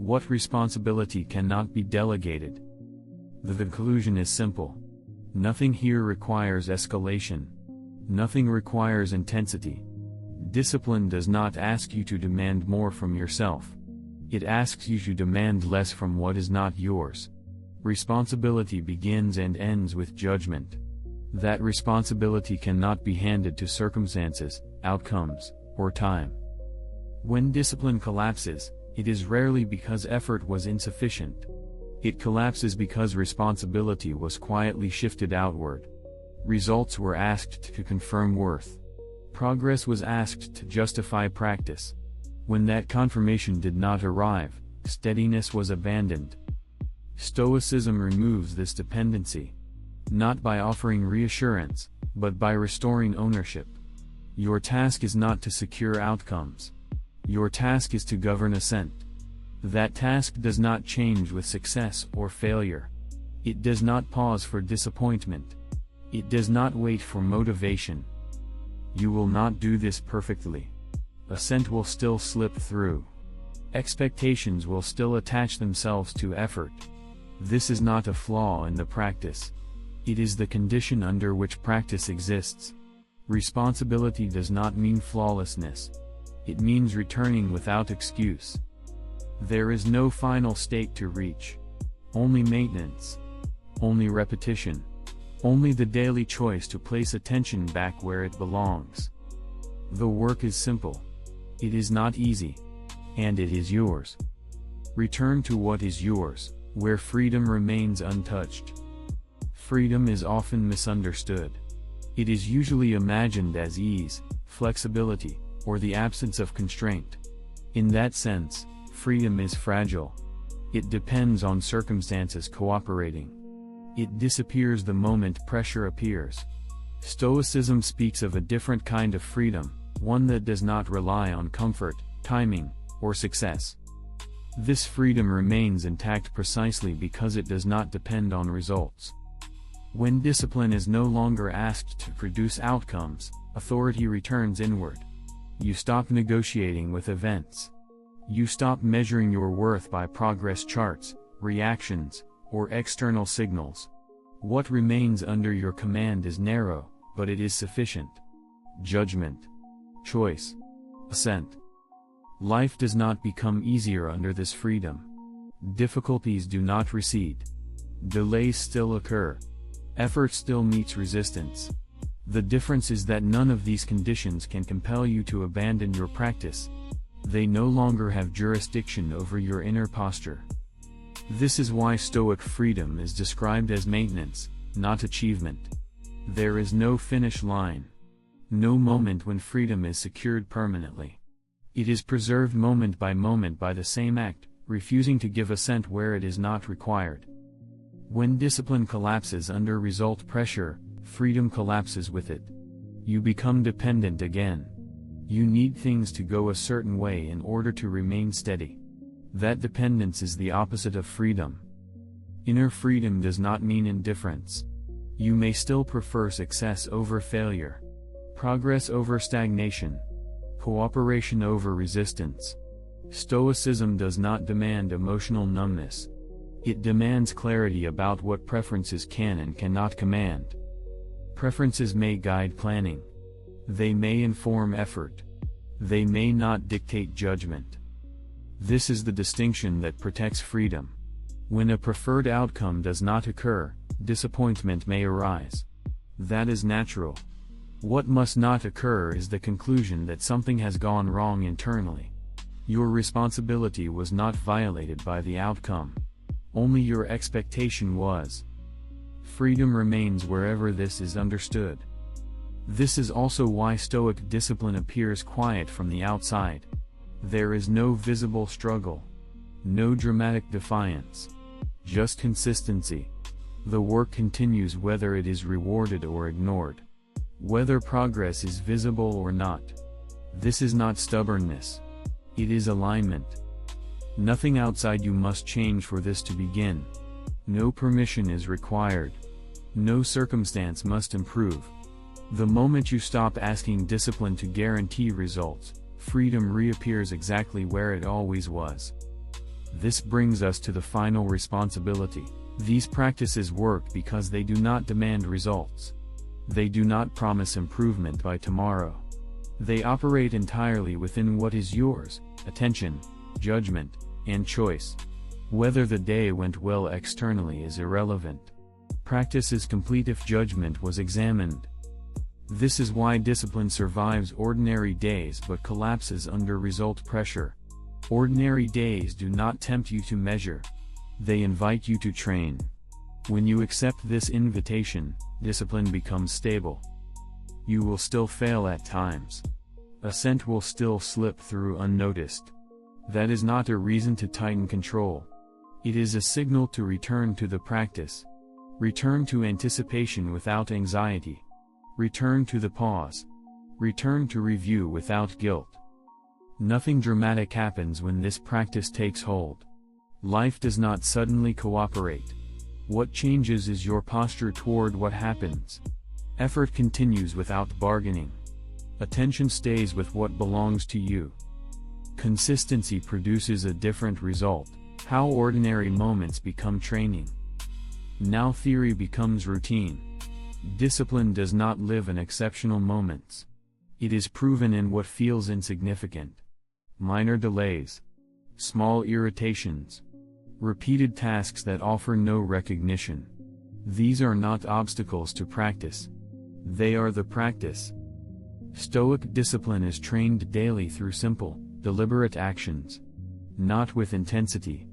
What responsibility cannot be delegated? The conclusion is simple. Nothing here requires escalation. Nothing requires intensity. Discipline does not ask you to demand more from yourself. It asks you to demand less from what is not yours. Responsibility begins and ends with judgment. That responsibility cannot be handed to circumstances, outcomes, or time. When discipline collapses, it is rarely because effort was insufficient. It collapses because responsibility was quietly shifted outward. Results were asked to confirm worth. Progress was asked to justify practice. When that confirmation did not arrive, steadiness was abandoned. Stoicism removes this dependency. Not by offering reassurance, but by restoring ownership. Your task is not to secure outcomes. Your task is to govern assent. That task does not change with success or failure. It does not pause for disappointment. It does not wait for motivation. You will not do this perfectly. Assent will still slip through. Expectations will still attach themselves to effort. This is not a flaw in the practice. It is the condition under which practice exists. Responsibility does not mean flawlessness. It means returning without excuse. There is no final state to reach. Only maintenance. Only repetition. Only the daily choice to place attention back where it belongs. The work is simple. It is not easy. And it is yours. Return to what is yours, where freedom remains untouched. Freedom is often misunderstood. It is usually imagined as ease, flexibility, or the absence of constraint. In that sense, freedom is fragile. It depends on circumstances cooperating. It disappears the moment pressure appears. Stoicism speaks of a different kind of freedom, one that does not rely on comfort, timing, or success. This freedom remains intact precisely because it does not depend on results. When discipline is no longer asked to produce outcomes, authority returns inward. You stop negotiating with events. You stop measuring your worth by progress charts, reactions, or external signals. What remains under your command is narrow, but it is sufficient. Judgment. Choice. Assent. Life does not become easier under this freedom. Difficulties do not recede. Delays still occur. Effort still meets resistance. The difference is that none of these conditions can compel you to abandon your practice. They no longer have jurisdiction over your inner posture. This is why Stoic freedom is described as maintenance, not achievement. There is no finish line. No moment when freedom is secured permanently. It is preserved moment by the same act, refusing to give assent where it is not required. When discipline collapses under result pressure, freedom collapses with it. You become dependent again. You need things to go a certain way in order to remain steady. That dependence is the opposite of freedom. Inner freedom does not mean indifference. You may still prefer success over failure, progress over stagnation, cooperation over resistance. Stoicism does not demand emotional numbness. It demands clarity about what preferences can and cannot command. Preferences may guide planning. They may inform effort. They may not dictate judgment. This is the distinction that protects freedom. When a preferred outcome does not occur, disappointment may arise. That is natural. What must not occur is the conclusion that something has gone wrong internally. Your responsibility was not violated by the outcome. Only your expectation was. Freedom remains wherever this is understood. This is also why Stoic discipline appears quiet from the outside. There is no visible struggle. No dramatic defiance. Just consistency. The work continues whether it is rewarded or ignored. Whether progress is visible or not. This is not stubbornness. It is alignment. Nothing outside you must change for this to begin. No permission is required. No circumstance must improve. The moment you stop asking discipline to guarantee results, freedom reappears exactly where it always was. This brings us to the final responsibility. These practices work because they do not demand results. They do not promise improvement by tomorrow. They operate entirely within what is yours: attention, judgment, and choice. Whether the day went well externally is irrelevant. Practice is complete if judgment was examined. This is why discipline survives ordinary days but collapses under result pressure. Ordinary days do not tempt you to measure. They invite you to train. When you accept this invitation, discipline becomes stable. You will still fail at times. Assent will still slip through unnoticed. That is not a reason to tighten control. It is a signal to return to the practice. Return to anticipation without anxiety. Return to the pause. Return to review without guilt. Nothing dramatic happens when this practice takes hold. Life does not suddenly cooperate. What changes is your posture toward what happens. Effort continues without bargaining. Attention stays with what belongs to you. Consistency produces a different result. How ordinary moments become training. Now theory becomes routine. Discipline does not live in exceptional moments. It is proven in what feels insignificant. Minor delays. Small irritations. Repeated tasks that offer no recognition. These are not obstacles to practice. They are the practice. Stoic discipline is trained daily through simple, deliberate actions. Not with intensity.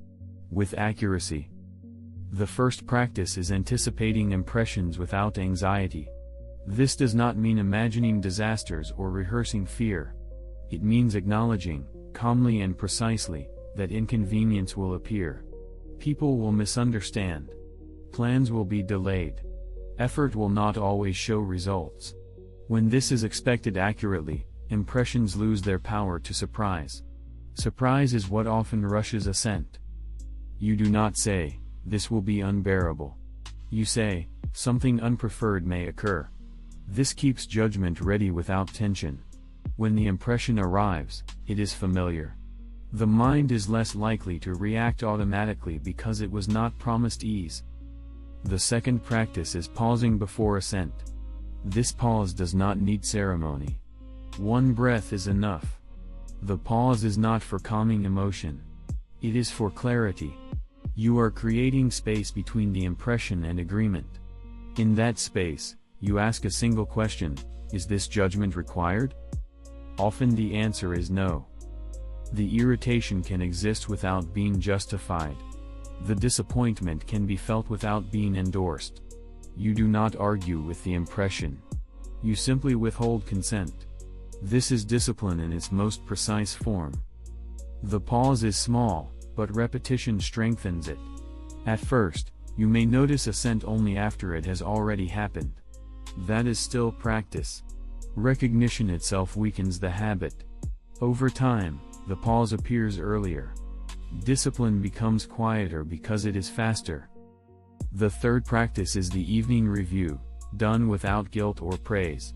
With accuracy. The first practice is anticipating impressions without anxiety. This does not mean imagining disasters or rehearsing fear. It means acknowledging, calmly and precisely, that inconvenience will appear. People will misunderstand. Plans will be delayed. Effort will not always show results. When this is expected accurately, impressions lose their power to surprise. Surprise is what often rushes assent. You do not say, "This will be unbearable." You say, "Something unpreferred may occur." This keeps judgment ready without tension. When the impression arrives, it is familiar. The mind is less likely to react automatically because it was not promised ease. The second practice is pausing before assent. This pause does not need ceremony. One breath is enough. The pause is not for calming emotion. It is for clarity. You are creating space between the impression and agreement. In that space, you ask a single question: is this judgment required? Often the answer is no. The irritation can exist without being justified. The disappointment can be felt without being endorsed. You do not argue with the impression. You simply withhold consent. This is discipline in its most precise form. The pause is small, but repetition strengthens it. At first, you may notice assent only after it has already happened. That is still practice. Recognition itself weakens the habit. Over time, the pause appears earlier. Discipline becomes quieter because it is faster. The third practice is the evening review, done without guilt or praise.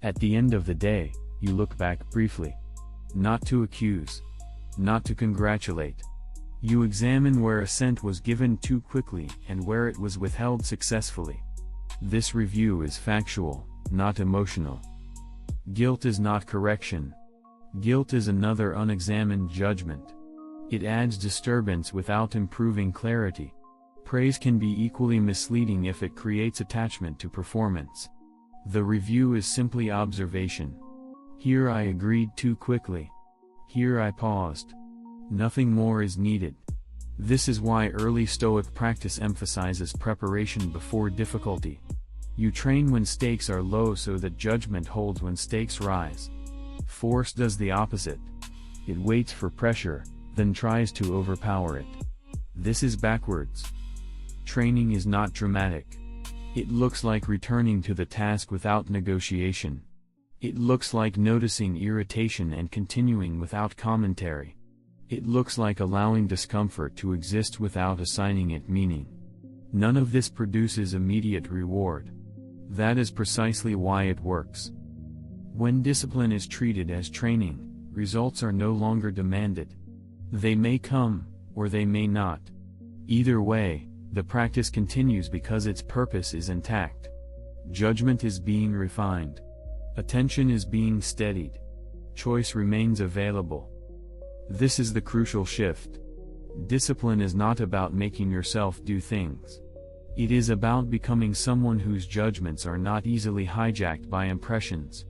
At the end of the day, you look back briefly. Not to accuse. Not to congratulate. You examine where assent was given too quickly and where it was withheld successfully. This review is factual, not emotional. Guilt is not correction. Guilt is another unexamined judgment. It adds disturbance without improving clarity. Praise can be equally misleading if it creates attachment to performance. The review is simply observation. Here I agreed too quickly. Here I paused. Nothing more is needed. This is why early Stoic practice emphasizes preparation before difficulty. You train when stakes are low so that judgment holds when stakes rise. Force does the opposite. It waits for pressure, then tries to overpower it. This is backwards. Training is not dramatic. It looks like returning to the task without negotiation. It looks like noticing irritation and continuing without commentary. It looks like allowing discomfort to exist without assigning it meaning. None of this produces immediate reward. That is precisely why it works. When discipline is treated as training, results are no longer demanded. They may come, or they may not. Either way, the practice continues because its purpose is intact. Judgment is being refined. Attention is being steadied. Choice remains available. This is the crucial shift. Discipline is not about making yourself do things. It is about becoming someone whose judgments are not easily hijacked by impressions.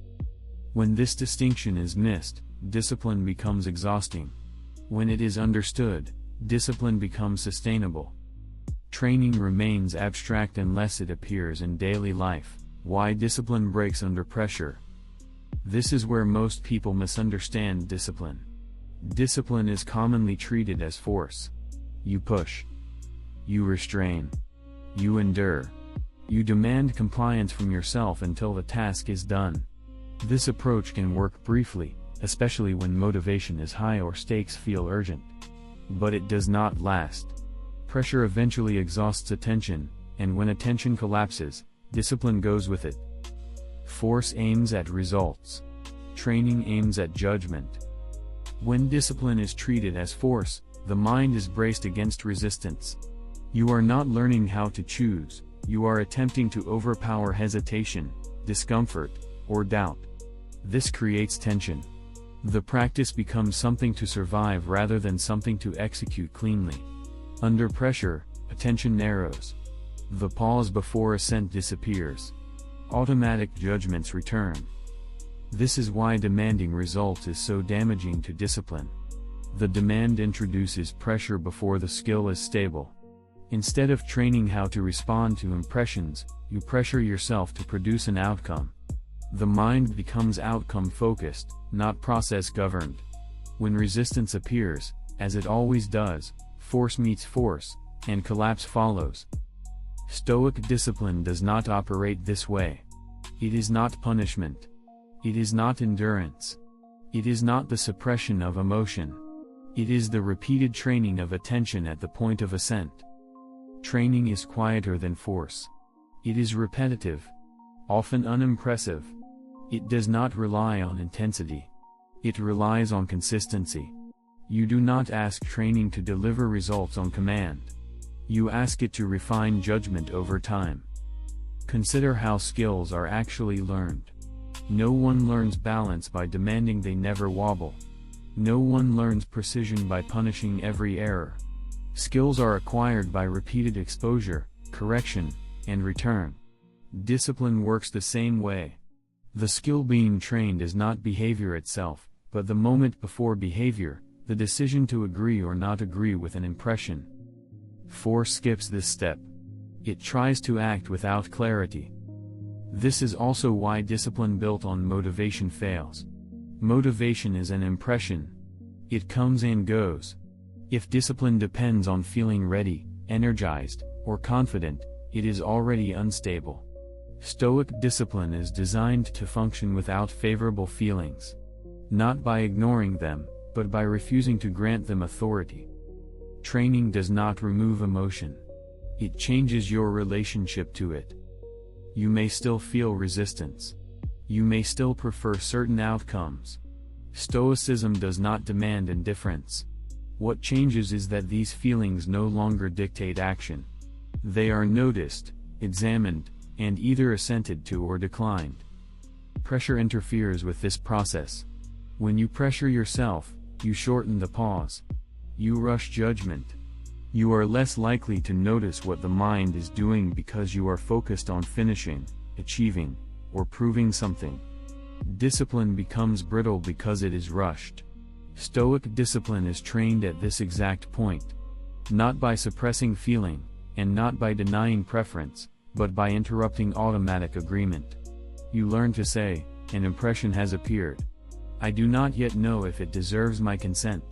When this distinction is missed, discipline becomes exhausting. When it is understood, discipline becomes sustainable. Training remains abstract unless it appears in daily life. Why discipline breaks under pressure? This is where most people misunderstand discipline. Discipline is commonly treated as force. You push. You restrain. You endure. You demand compliance from yourself until the task is done. This approach can work briefly, especially when motivation is high or stakes feel urgent. But it does not last. Pressure eventually exhausts attention, and when attention collapses, discipline goes with it. Force aims at results. Training aims at judgment. When discipline is treated as force, the mind is braced against resistance. You are not learning how to choose, you are attempting to overpower hesitation, discomfort, or doubt. This creates tension. The practice becomes something to survive rather than something to execute cleanly. Under pressure, attention narrows. The pause before assent disappears. Automatic judgments return. This is why demanding results is so damaging to discipline. The demand introduces pressure before the skill is stable. Instead of training how to respond to impressions, you pressure yourself to produce an outcome. The mind becomes outcome-focused, not process-governed. When resistance appears, as it always does, force meets force, and collapse follows. Stoic discipline does not operate this way. It is not punishment. It is not endurance. It is not the suppression of emotion. It is the repeated training of attention at the point of assent. Training is quieter than force. It is repetitive, often unimpressive. It does not rely on intensity. It relies on consistency. You do not ask training to deliver results on command. You ask it to refine judgment over time. Consider how skills are actually learned. No one learns balance by demanding they never wobble. No one learns precision by punishing every error. Skills are acquired by repeated exposure, correction, and return. Discipline works the same way. The skill being trained is not behavior itself, but the moment before behavior, the decision to agree or not agree with an impression. Force skips this step. It tries to act without clarity. This is also why discipline built on motivation fails. Motivation is an impression. It comes and goes. If discipline depends on feeling ready, energized, or confident, it is already unstable. Stoic discipline is designed to function without favorable feelings. Not by ignoring them, but by refusing to grant them authority. Training does not remove emotion. It changes your relationship to it. You may still feel resistance. You may still prefer certain outcomes. Stoicism does not demand indifference. What changes is that these feelings no longer dictate action. They are noticed, examined, and either assented to or declined. Pressure interferes with this process. When you pressure yourself, you shorten the pause. You rush judgment. You are less likely to notice what the mind is doing because you are focused on finishing, achieving, or proving something. Discipline becomes brittle because it is rushed. Stoic discipline is trained at this exact point. Not by suppressing feeling, and not by denying preference, but by interrupting automatic agreement. You learn to say, an impression has appeared. I do not yet know if it deserves my consent.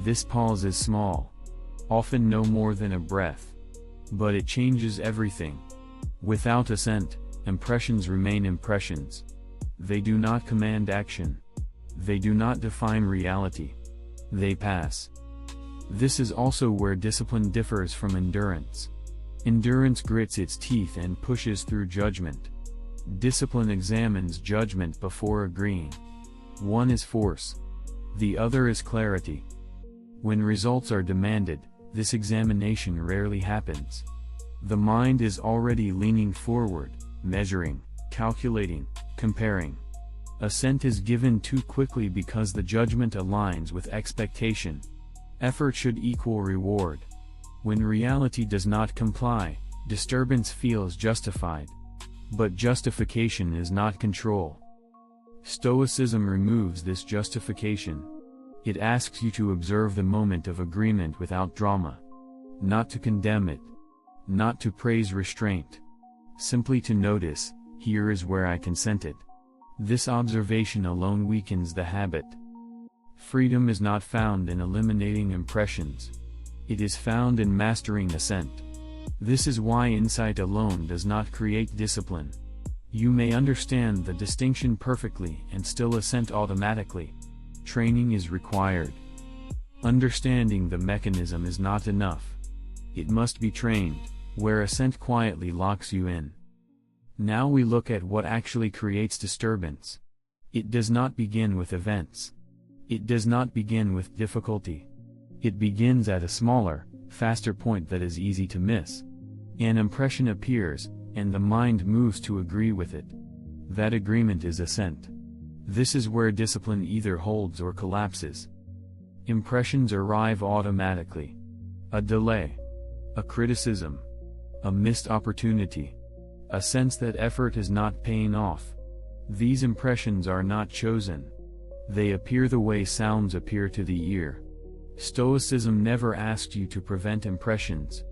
This pause is small. Often no more than a breath. But it changes everything. Without assent, impressions remain impressions. They do not command action. They do not define reality. They pass. This is also where discipline differs from endurance. Endurance grits its teeth and pushes through judgment. Discipline examines judgment before agreeing. One is force. The other is clarity. When results are demanded, this examination rarely happens. The mind is already leaning forward, measuring, calculating, comparing. Assent is given too quickly because the judgment aligns with expectation. Effort should equal reward. When reality does not comply, disturbance feels justified. But justification is not control. Stoicism removes this justification. It asks you to observe the moment of agreement without drama. Not to condemn it. Not to praise restraint. Simply to notice, here is where I consented. This observation alone weakens the habit. Freedom is not found in eliminating impressions. It is found in mastering assent. This is why insight alone does not create discipline. You may understand the distinction perfectly and still assent automatically. Training is required. Understanding the mechanism is not enough. It must be trained, where assent quietly locks you in. Now we look at what actually creates disturbance. It does not begin with events. It does not begin with difficulty. It begins at a smaller, faster point that is easy to miss. An impression appears, and the mind moves to agree with it. That agreement is assent. This is where discipline either holds or collapses. Impressions arrive automatically. A delay. A criticism. A missed opportunity. A sense that effort is not paying off. These impressions are not chosen. They appear the way sounds appear to the ear. Stoicism never asked you to prevent impressions.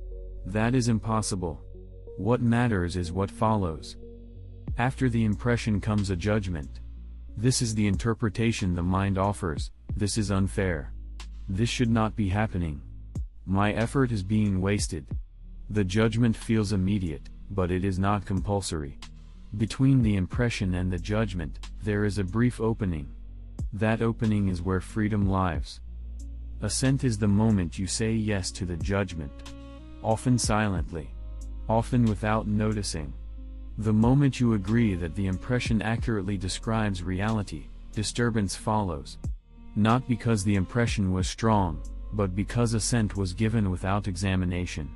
That is impossible. What matters is what follows. After the impression comes a judgment. This is the interpretation the mind offers. This is unfair. This should not be happening. My effort is being wasted. The judgment feels immediate, but it is not compulsory. Between the impression and the judgment, there is a brief opening. That opening is where freedom lies. Assent is the moment you say yes to the judgment. Often silently. Often without noticing. The moment you agree that the impression accurately describes reality, disturbance follows. Not because the impression was strong, but because assent was given without examination.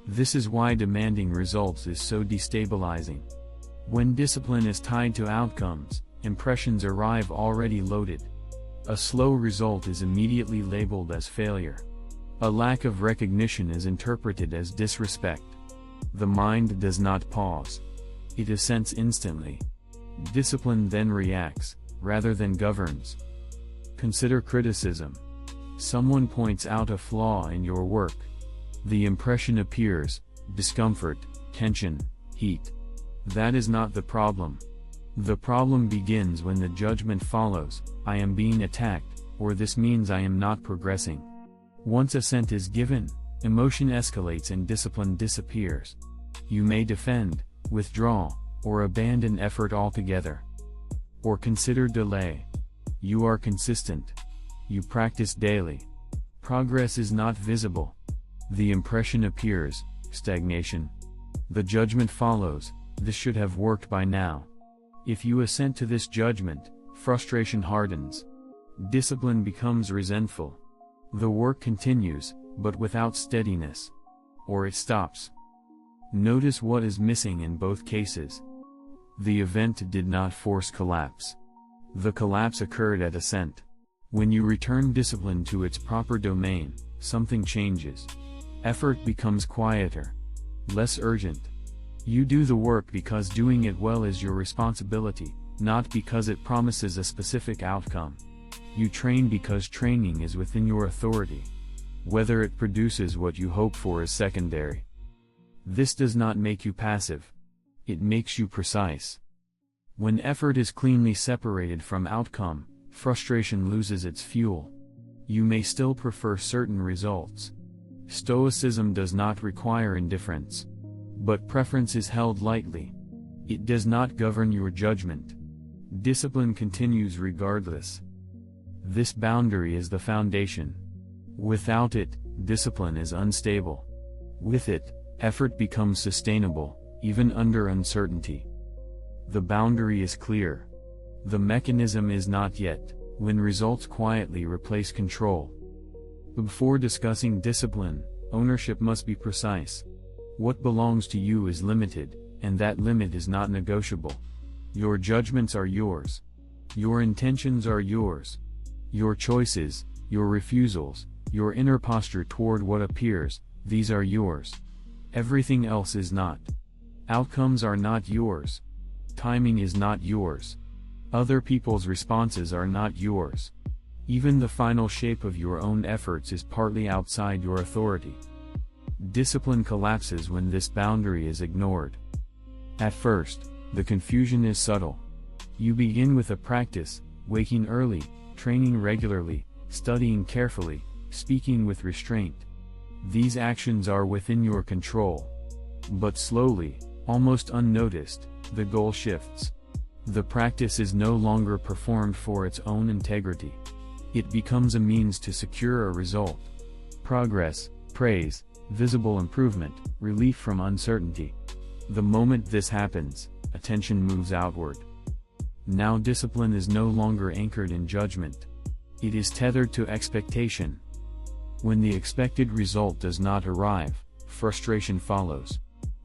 This is why demanding results is so destabilizing. When discipline is tied to outcomes, impressions arrive already loaded. A slow result is immediately labeled as failure. A lack of recognition is interpreted as disrespect. The mind does not pause. It assents instantly. Discipline then reacts, rather than governs. Consider criticism. Someone points out a flaw in your work. The impression appears: discomfort, tension, heat. That is not the problem. The problem begins when the judgment follows: I am being attacked, or this means I am not progressing. Once assent is given, emotion escalates and discipline disappears. You may defend, withdraw, or abandon effort altogether. Or consider delay. You are consistent. You practice daily. Progress is not visible. The impression appears: stagnation. The judgment follows: this should have worked by now. If you assent to this judgment, frustration hardens. Discipline becomes resentful. The work continues, but without steadiness. Or it stops. Notice what is missing in both cases. The event did not force collapse. The collapse occurred at assent. When you return discipline to its proper domain, something changes. Effort becomes quieter. Less urgent. You do the work because doing it well is your responsibility, not because it promises a specific outcome. You train because training is within your authority. Whether it produces what you hope for is secondary. This does not make you passive. It makes you precise. When effort is cleanly separated from outcome, frustration loses its fuel. You may still prefer certain results. Stoicism does not require indifference. But preference is held lightly. It does not govern your judgment. Discipline continues regardless. This boundary is the foundation. Without it, discipline is unstable. With it, effort becomes sustainable, even under uncertainty. The boundary is clear. The mechanism is not yet, when results quietly replace control. Before discussing discipline, ownership must be precise. What belongs to you is limited, and that limit is not negotiable. Your judgments are yours. Your intentions are yours. Your choices, your refusals, your inner posture toward what appears, these are yours. Everything else is not. Outcomes are not yours. Timing is not yours. Other people's responses are not yours. Even the final shape of your own efforts is partly outside your authority. Discipline collapses when this boundary is ignored. At first, the confusion is subtle. You begin with a practice, waking early, training regularly, studying carefully, speaking with restraint. These actions are within your control. But slowly, almost unnoticed, the goal shifts. The practice is no longer performed for its own integrity. It becomes a means to secure a result. Progress, praise, visible improvement, relief from uncertainty. The moment this happens, attention moves outward. Now discipline is no longer anchored in judgment. It is tethered to expectation. When the expected result does not arrive, frustration follows.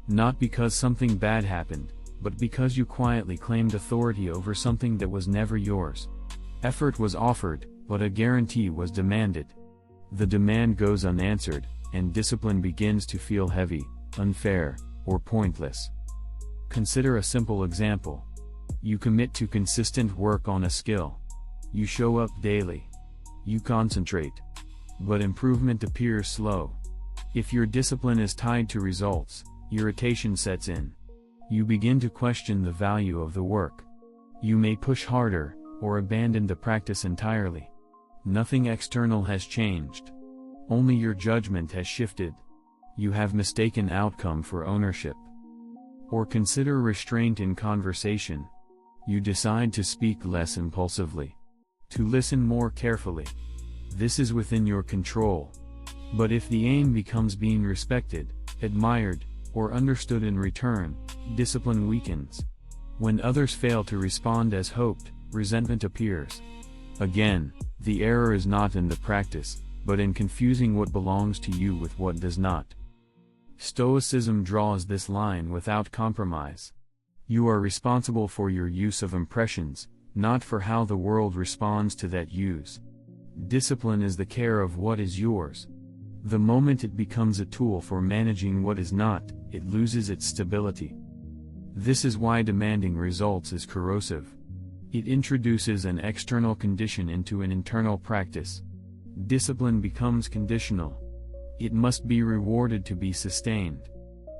Not because something bad happened, but because you quietly claimed authority over something that was never yours. Effort was offered, but a guarantee was demanded. The demand goes unanswered, and discipline begins to feel heavy, unfair, or pointless. Consider a simple example. You commit to consistent work on a skill. You show up daily. You concentrate. But improvement appears slow. If your discipline is tied to results, irritation sets in. You begin to question the value of the work. You may push harder, or abandon the practice entirely. Nothing external has changed. Only your judgment has shifted. You have mistaken outcome for ownership. Or consider restraint in conversation. You decide to speak less impulsively. To listen more carefully. This is within your control. But if the aim becomes being respected, admired, or understood in return, discipline weakens. When others fail to respond as hoped, resentment appears. Again, the error is not in the practice, but in confusing what belongs to you with what does not. Stoicism draws this line without compromise. You are responsible for your use of impressions, not for how the world responds to that use. Discipline is the care of what is yours. The moment it becomes a tool for managing what is not, it loses its stability. This is why demanding results is corrosive. It introduces an external condition into an internal practice. Discipline becomes conditional. It must be rewarded to be sustained.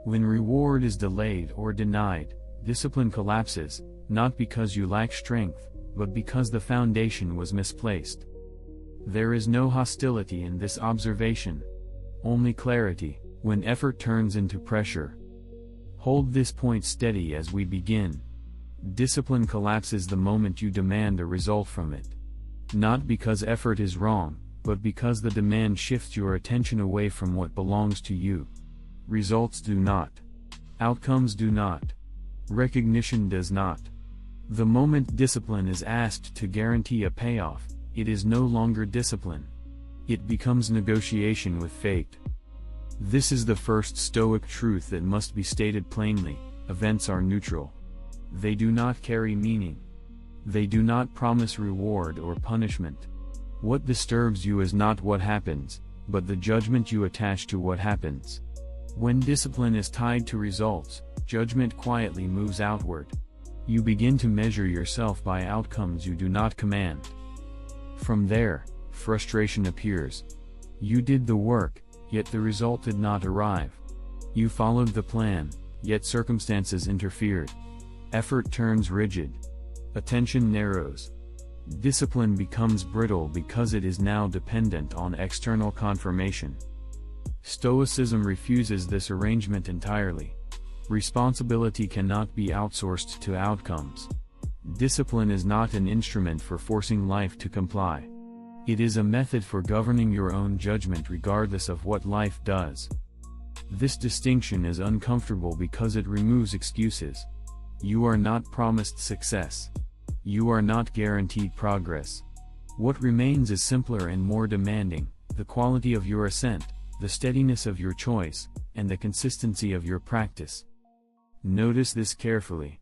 When reward is delayed or denied, discipline collapses, not because you lack strength, but because the foundation was misplaced. There is no hostility in this observation. Only clarity, when effort turns into pressure. Hold this point steady as we begin. Discipline collapses the moment you demand a result from it. Not because effort is wrong, but because the demand shifts your attention away from what belongs to you. Results do not. Outcomes do not. Recognition does not. The moment discipline is asked to guarantee a payoff, it is no longer discipline. It becomes negotiation with fate. This is the first Stoic truth that must be stated plainly: events are neutral. They do not carry meaning. They do not promise reward or punishment. What disturbs you is not what happens, but the judgment you attach to what happens. When discipline is tied to results, judgment quietly moves outward. You begin to measure yourself by outcomes you do not command. From there, frustration appears. You did the work, yet the result did not arrive. You followed the plan, yet circumstances interfered. Effort turns rigid. Attention narrows. Discipline becomes brittle because it is now dependent on external confirmation. Stoicism refuses this arrangement entirely. Responsibility cannot be outsourced to outcomes. Discipline is not an instrument for forcing life to comply. It is a method for governing your own judgment regardless of what life does. This distinction is uncomfortable because it removes excuses. You are not promised success. You are not guaranteed progress. What remains is simpler and more demanding: the quality of your assent, the steadiness of your choice, and the consistency of your practice. Notice this carefully.